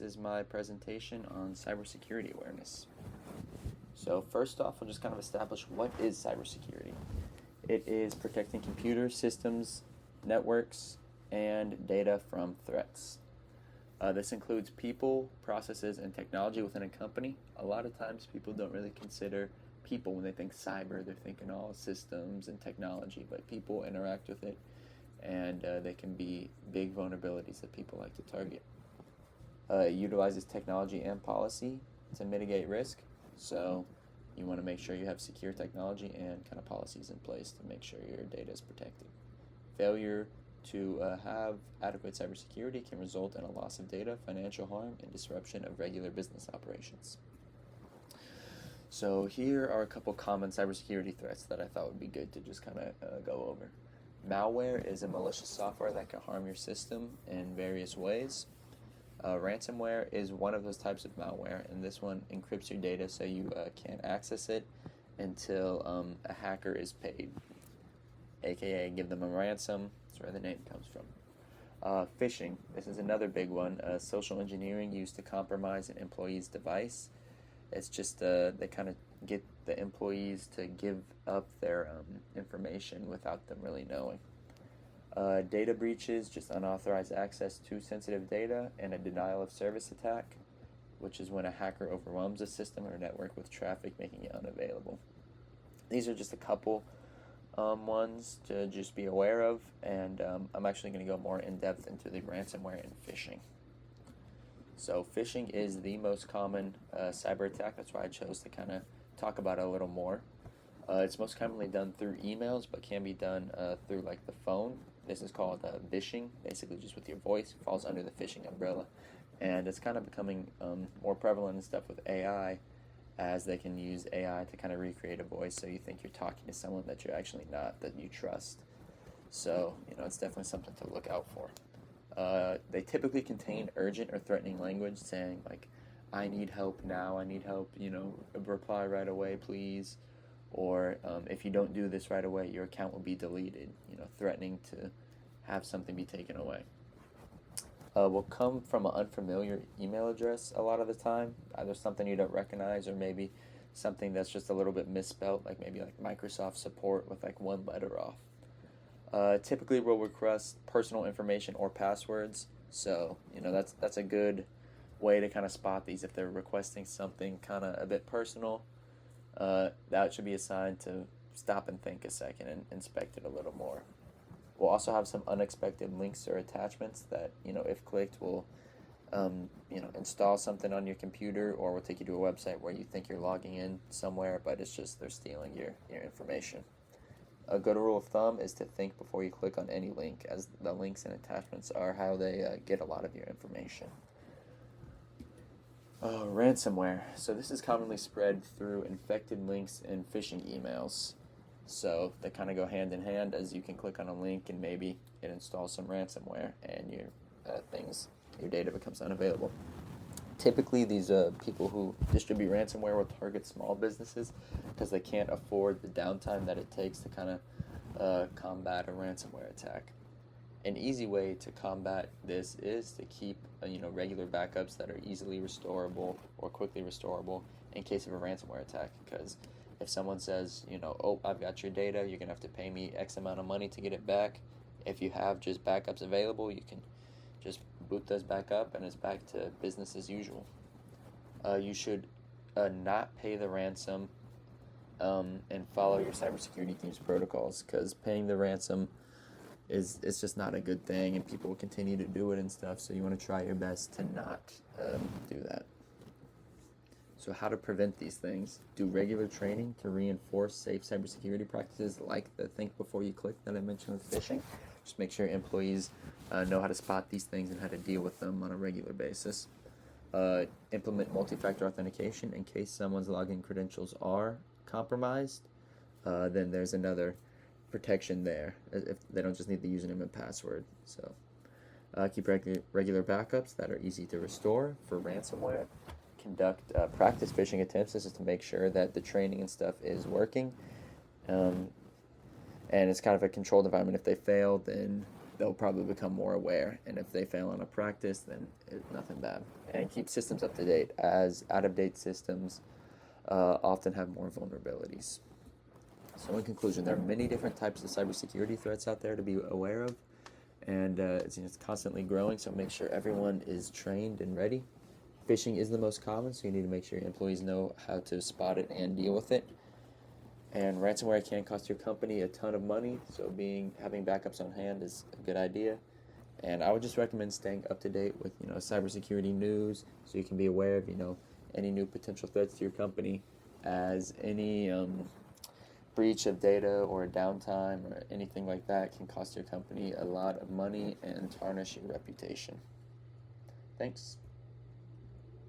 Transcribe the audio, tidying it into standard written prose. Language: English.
This is my presentation on cybersecurity awareness. So first off, we'll just kind of establish what is cybersecurity. It is protecting computers, systems, networks, and data from threats. This includes people, processes, and technology within a company. A lot of times people don't really consider people when they think cyber. They're thinking all systems and technology, but people interact with it, and they can be big vulnerabilities that people like to target. It utilizes technology and policy to mitigate risk. So you want to make sure you have secure technology and kind of policies in place to make sure your data is protected. Failure to have adequate cybersecurity can result in a loss of data, financial harm, and disruption of regular business operations. So here are a couple common cybersecurity threats that I thought would be good to just kind of go over. Malware is a malicious software that can harm your system in various ways. Ransomware is one of those types of malware, and this one encrypts your data so you can't access it until a hacker is paid, aka give them a ransom. That's where the name comes from. Phishing, this is another big one. Social engineering used to compromise an employee's device. It's just they kind of get the employees to give up their information without them really knowing. Data breaches, just unauthorized access to sensitive data, and a denial of service attack, which is when a hacker overwhelms a system or network with traffic, making it unavailable. These are just a couple ones to just be aware of, and I'm actually going to go more in depth into the ransomware and phishing. So phishing is the most common cyber attack. That's why I chose to kind of talk about it a little more. It's most commonly done through emails, but can be done through like the phone. This is called vishing, basically just with your voice. It falls under the phishing umbrella. And it's kind of becoming more prevalent and stuff with AI, as they can use AI to kind of recreate a voice so you think you're talking to someone that you're actually not, that you trust. So, it's definitely something to look out for. They typically contain urgent or threatening language saying like, I need help now, I need help, reply right away, please. Or if you don't do this right away, your account will be deleted, threatening to have something be taken away. Will come from an unfamiliar email address a lot of the time, either something you don't recognize or maybe something that's just a little bit misspelled, like maybe like Microsoft support with like one letter off. Typically will request personal information or passwords, so that's a good way to kind of spot these. If they're requesting something kind of a bit personal, that should be a sign to stop and think a second and inspect it a little more. We'll also have some unexpected links or attachments that, if clicked, will install something on your computer, or will take you to a website where you think you're logging in somewhere, but it's just they're stealing your information. A good rule of thumb is to think before you click on any link, as the links and attachments are how they get a lot of your information. Ransomware. So this is commonly spread through infected links and phishing emails. So they kind of go hand in hand, as you can click on a link and maybe it installs some ransomware and your data becomes unavailable. Typically, these people who distribute ransomware will target small businesses because they can't afford the downtime that it takes to kind of combat a ransomware attack. An easy way to combat this is to keep regular backups that are easily restorable or quickly restorable in case of a ransomware attack, because if someone says, oh, I've got your data, you're going to have to pay me X amount of money to get it back. If you have just backups available, you can just boot those back up and it's back to business as usual. You should not pay the ransom and follow your cybersecurity team's protocols, because paying the ransom it's just not a good thing, and people will continue to do it and stuff, so you want to try your best to not do that. So how to prevent these things? Do regular training to reinforce safe cybersecurity practices, like the think before you click that I mentioned with phishing. Just make sure employees know how to spot these things and how to deal with them on a regular basis. Implement multi-factor authentication in case someone's login credentials are compromised. Then there's another protection there, if they don't just need the username and password. So keep regular backups that are easy to restore for ransomware. Conduct practice phishing attempts. This is to make sure that the training and stuff is working, and it's kind of a controlled environment. If they fail, then they'll probably become more aware. And if they fail on a practice, then it's nothing bad. And keep systems up to date, as out-of-date systems often have more vulnerabilities. So in conclusion, there are many different types of cybersecurity threats out there to be aware of, and it's constantly growing, so make sure everyone is trained and ready. Phishing is the most common, so you need to make sure your employees know how to spot it and deal with it. And ransomware can cost your company a ton of money, so having backups on hand is a good idea. And I would just recommend staying up to date with cybersecurity news, so you can be aware of any new potential threats to your company, as any breach of data or downtime or anything like that can cost your company a lot of money and tarnish your reputation. Thanks.